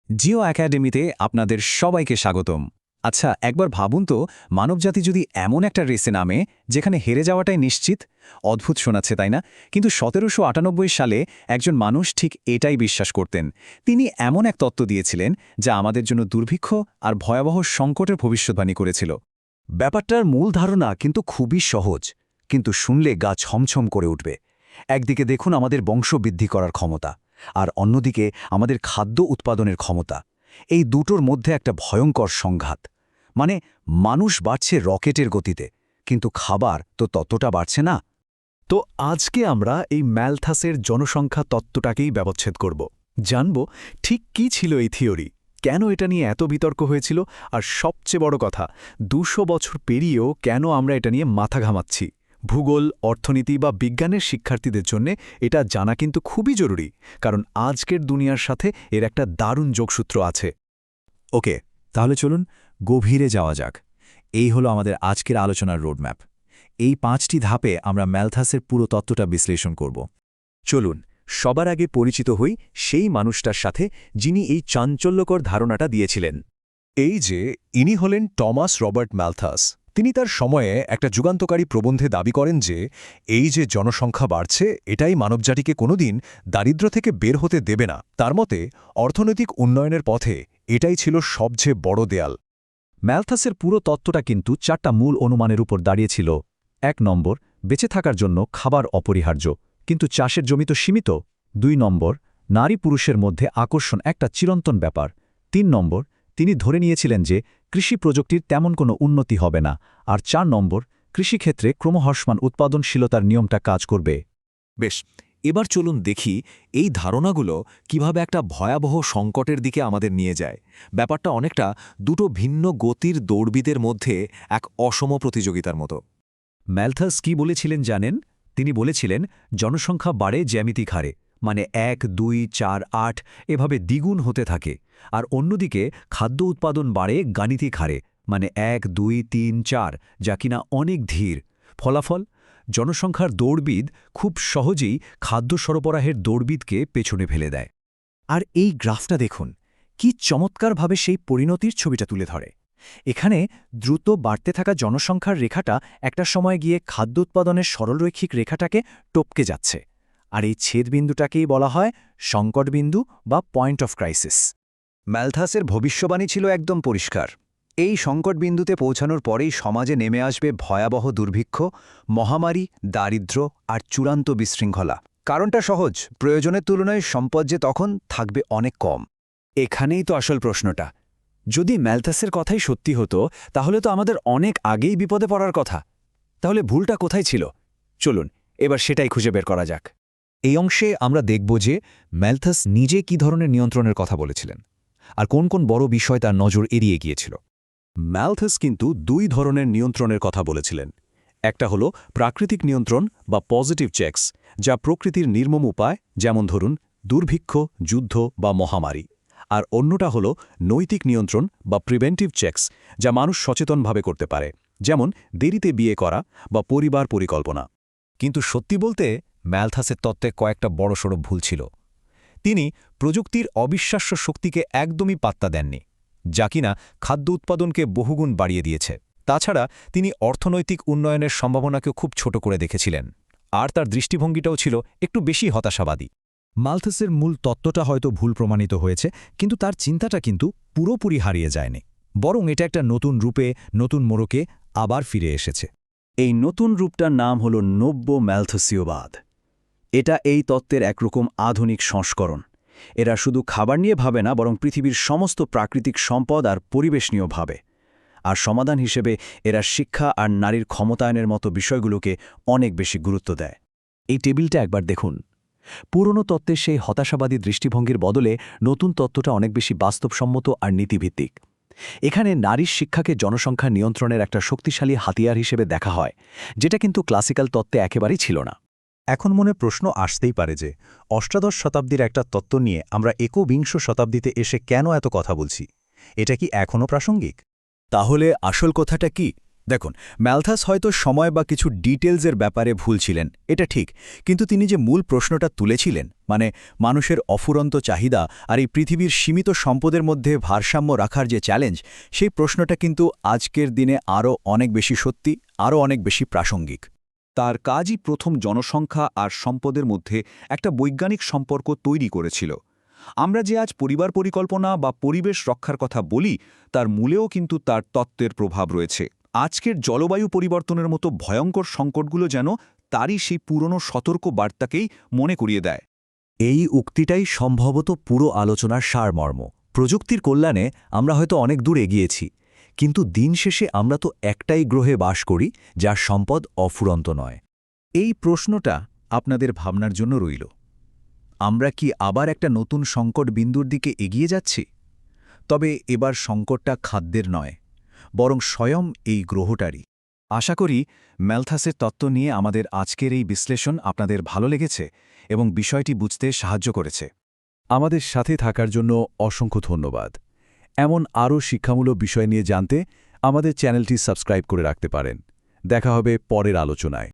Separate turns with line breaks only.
জিও একাডেমিতে আপনাদের সবাইকে স্বাগতম। আচ্ছা, একবার ভাবুন তো, মানবজাতি যদি এমন একটা রেসে নামে যেখানে হেরে যাওয়াটাই নিশ্চিত। অদ্ভুত শোনাচ্ছে, তাই না? কিন্তু ১৭৯৮ সালে একজন মানুষ ঠিক এটাই বিশ্বাস করতেন। তিনি এমন এক তত্ত্ব দিয়েছিলেন যা আমাদের জন্য দুর্ভিক্ষ আর ভয়াবহ সংকটের ভবিষ্যদ্বাণী করেছিল।
ব্যাপারটার মূল ধারণা কিন্তু খুবই সহজ, কিন্তু শুনলে গা ছমছম করে উঠবে। একদিকে দেখুন আমাদের বংশবৃদ্ধি করার ক্ষমতা, আর অন্যদিকে আমাদের খাদ্য উৎপাদনের ক্ষমতা। এই দুটোর মধ্যে একটা ভয়ঙ্কর সংঘাত। মানে, মানুষ বাড়ছে রকেটের গতিতে, কিন্তু খাবার তো ততটা বাড়ছে না। তো আজকে আমরা এই ম্যালথাসের জনসংখ্যা তত্ত্বটাকেই ব্যবচ্ছেদ করব। জানব ঠিক কী ছিল এই থিওরি, কেন এটা নিয়ে এত বিতর্ক হয়েছিল, আর সবচেয়ে বড় কথা, ২০০ বছর পেরিয়েও কেন আমরা এটা নিয়ে মাথা ঘামাচ্ছি। ভূগোল, অর্থনীতি বা বিজ্ঞানের শিক্ষার্থীদের জন্য এটা জানা কিন্তু খুবই জরুরি, কারণ আজকের দুনিয়ার সাথে এর একটা দারুণ যোগসূত্র আছে।
ওকে, তাহলে চলুন গভীরে যাওয়া যাক। এই হলো আমাদের আজকের আলোচনার রোডম্যাপ। এই ৫টি ধাপে আমরা ম্যালথাসের পুরো তত্ত্বটা বিশ্লেষণ করব।
চলুন সবার আগে পরিচিত হই সেই মানুষটার সাথে যিনি এই চাঞ্চল্যকর ধারণাটা দিয়েছিলেন।
এই যে ইনি হলেন টমাস রবার্ট ম্যালথাস। তিনি তার সময়ে একটা যুগান্তকারী প্রবন্ধে দাবি করেন যে এই যে জনসংখ্যা বাড়ছে, এটাই মানবজাতিকে কোনোদিন দারিদ্র্য থেকে বের হতে দেবে না। তার মতে অর্থনৈতিক উন্নয়নের পথে এটাই ছিল সবচেয়ে বড় দেয়াল।
ম্যালথাসের পুরো তত্ত্বটা কিন্তু ৪টা মূল অনুমানের উপর দাঁড়িয়েছিল। ১ নম্বর, বেঁচে থাকার জন্য খাবার অপরিহার্য, কিন্তু চাষের জমি তো সীমিত। ২ নম্বর, নারী পুরুষের মধ্যে আকর্ষণ একটা চিরন্তন ব্যাপার। ৩ নম্বর, তিনি ধরে নিয়েছিলেন যে কৃষি প্রযুক্তির তেমন কোনো উন্নতি হবে না। আর ৪ নম্বর, কৃষিক্ষেত্রে ক্রমহ্রাসমান উৎপাদনশীলতার নিয়মটা কাজ করবে।
বেশ, এবার চলুন দেখি এই ধারণাগুলো কিভাবে একটা ভয়াবহ সংকটের দিকে আমাদের নিয়ে যায়। ব্যাপারটা অনেকটা দুটো ভিন্ন গতির দৌড়বিদের মধ্যে এক অসম প্রতিযোগিতার মতো।
ম্যালথাস কি বলেছিলেন জানেন? তিনি বলেছিলেন জনসংখ্যা বাড়ে জ্যামিতিক হারে, মানে ১, ২, ৪, ৮ এভাবে দ্বিগুণ হতে থাকে। আর অন্যদিকে খাদ্য উৎপাদন বাড়ে গাণিতিক হারে, মানে ১, ২, ৩, ৪, যা কিনা অনেক ধীর। ফলাফল, জনসংখ্যার দৌড়বিদ খুব সহজেই খাদ্য সরবরাহের দৌড়বিদকে পেছনে ফেলে দেয়। আর এই গ্রাফটা দেখুন, কি চমৎকারভাবে সেই পরিণতির ছবিটা তুলে ধরে। এখানে দ্রুত বাড়তে থাকা জনসংখ্যার রেখাটা একটা সময় গিয়ে খাদ্য উৎপাদনের সরলরৈখিক রেখাটাকে টপকে যাচ্ছে। আর এই ছেদবিন্দুটাকেই বলা হয় সংকটবিন্দু বা পয়েন্ট অফ ক্রাইসিস। ম্যালথাসের ভবিষ্যবাণী ছিল একদম পরিষ্কার। এই সংকটবিন্দুতে পৌঁছানোর পরেই সমাজে নেমে আসবে ভয়াবহ দুর্ভিক্ষ, মহামারী, দারিদ্র্য আর চূড়ান্ত বিশৃঙ্খলা। কারণটা সহজ, প্রয়োজনের তুলনায় সম্পদ যে তখন থাকবে অনেক কম। এখানেই তো আসল প্রশ্নটা। যদি ম্যালথাসের কথাই সত্যি হতো, তাহলে তো আমাদের অনেক আগেই বিপদে পড়ার কথা। তাহলে ভুলটা কোথায় ছিল? চলুন এবার সেটাই খুঁজে বের করা যাক।
এই অংশে আমরা দেখব যে ম্যালথাস নিজে কী ধরনের নিয়ন্ত্রণের কথা বলেছিলেন, আর কোন কোন বড় বিষয় তার নজর এড়িয়ে গিয়েছিল।
ম্যালথাস কিন্তু ২ ধরনের নিয়ন্ত্রণের কথা বলেছিলেন। একটা হলো প্রাকৃতিক নিয়ন্ত্রণ বা পজিটিভ চেকস, যা প্রকৃতির নির্মম উপায়, যেমন ধরুন দুর্ভিক্ষ, যুদ্ধ বা মহামারী। আর অন্যটা হলো নৈতিক নিয়ন্ত্রণ বা প্রিভেন্টিভ চেকস, যা মানুষ সচেতনভাবে করতে পারে, যেমন দেরিতে বিয়ে করা বা পরিবার পরিকল্পনা।
কিন্তু সত্যি বলতে ম্যালথাসের তত্ত্বে কয়েকটা বড়সড় ভুল ছিল। তিনি প্রযুক্তির অবিশ্বাস্য শক্তিকে একদমই পাত্তা দেননি, যা কিনা খাদ্য উৎপাদনকে বহুগুণ বাড়িয়ে দিয়েছে। তাছাড়া তিনি অর্থনৈতিক উন্নয়নের সম্ভাবনাকেও খুব ছোট করে দেখেছিলেন, আর তার দৃষ্টিভঙ্গিটাও ছিল একটু বেশি হতাশাবাদী।
মালথাসের মূল তত্ত্বটা হয়তো ভুল প্রমাণিত হয়েছে, কিন্তু তার চিন্তাটা কিন্তু পুরোপুরি হারিয়ে যায়নি। বরং এটা একটা নতুন রূপে, নতুন মোড়কে আবার ফিরে এসেছে। এই নতুন রূপটার নাম হল নব্য ম্যালথসীয়বাদ। এটা এই তত্ত্বের একরকম আধুনিক সংস্করণ। এরা শুধু খাবার নিয়ে ভাবে না, বরং পৃথিবীর সমস্ত প্রাকৃতিক সম্পদ আর পরিবেশ নিয়েও ভাবে। আর সমাধান হিসেবে এরা শিক্ষা আর নারীর ক্ষমতায়নের মতো বিষয়গুলোকে অনেক বেশি গুরুত্ব দেয়। এই টেবিলটা একবার দেখুন। পুরনো তত্ত্বের সেই হতাশাবাদী দৃষ্টিভঙ্গির বদলে নতুন তত্ত্বটা অনেক বেশি বাস্তবসম্মত আর নীতিভিত্তিক। এখানে নারীর শিক্ষাকে জনসংখ্যা নিয়ন্ত্রণের একটা শক্তিশালী হাতিয়ার হিসেবে দেখা হয়, যেটা কিন্তু ক্লাসিক্যাল তত্ত্বে একেবারেই ছিল না।
এখন মনে প্রশ্ন আসতেই পারে যে অষ্টাদশ শতাব্দীর একটা তত্ত্ব নিয়ে আমরা একবিংশ শতাব্দীতে এসে কেন এত কথা বলছি? এটা কি এখনও প্রাসঙ্গিক?
তাহলে আসল কথাটা কি?
দেখুন, ম্যালথাস হয়তো সময় বা কিছু ডিটেলসের ব্যাপারে ভুল ছিলেন, এটা ঠিক, কিন্তু তিনি যে মূল প্রশ্নটা তুলেছিলেন, মানে মানুষের অফুরন্ত চাহিদা আর এই পৃথিবীর সীমিত সম্পদের মধ্যে ভারসাম্য রাখার যে চ্যালেঞ্জ, সেই প্রশ্নটা কিন্তু আজকের দিনে আরও অনেক বেশি সত্যি, আরও অনেক বেশি প্রাসঙ্গিক।
তার কাজই প্রথম জনসংখ্যা আর সম্পদের মধ্যে একটা বৈজ্ঞানিক সম্পর্ক তৈরি করেছিল। আমরা যে আজ পরিবার পরিকল্পনা বা পরিবেশ রক্ষার কথা বলি, তার মূলেও কিন্তু তার তত্ত্বের প্রভাব রয়েছে। আজকের জলবায়ু পরিবর্তনের মতো ভয়ঙ্কর সংকটগুলো যেন তারই সেই পুরনো সতর্ক বার্তাকেই মনে করিয়ে দেয়।
এই উক্তিটাই সম্ভবত পুরো আলোচনার সারমর্ম। প্রযুক্তির কল্যাণে আমরা হয়তো অনেক দূর এগিয়েছি, কিন্তু দিন শেষে আমরা তো একটাই গ্রহে বাস করি, যার সম্পদ অফুরন্ত নয়।
এই প্রশ্নটা আপনাদের ভাবনার জন্য রইল। আমরা কি আবার একটা নতুন সংকট বিন্দুর দিকে এগিয়ে যাচ্ছি? তবে এবার সংকটটা খাদ্যের নয়, বরং স্বয়ং এই গ্রহটারই।
আশা করি ম্যালথাসের তত্ত্ব নিয়ে আমাদের আজকের এই বিশ্লেষণ আপনাদের ভালো লেগেছে এবং বিষয়টি বুঝতে সাহায্য করেছে।
আমাদের সাথে থাকার জন্য অসংখ্য ধন্যবাদ। এমন আরও শিক্ষামূলক বিষয় নিয়ে জানতে আমাদের চ্যানেলটি সাবস্ক্রাইব করে রাখতে পারেন। দেখা হবে পরের আলোচনায়।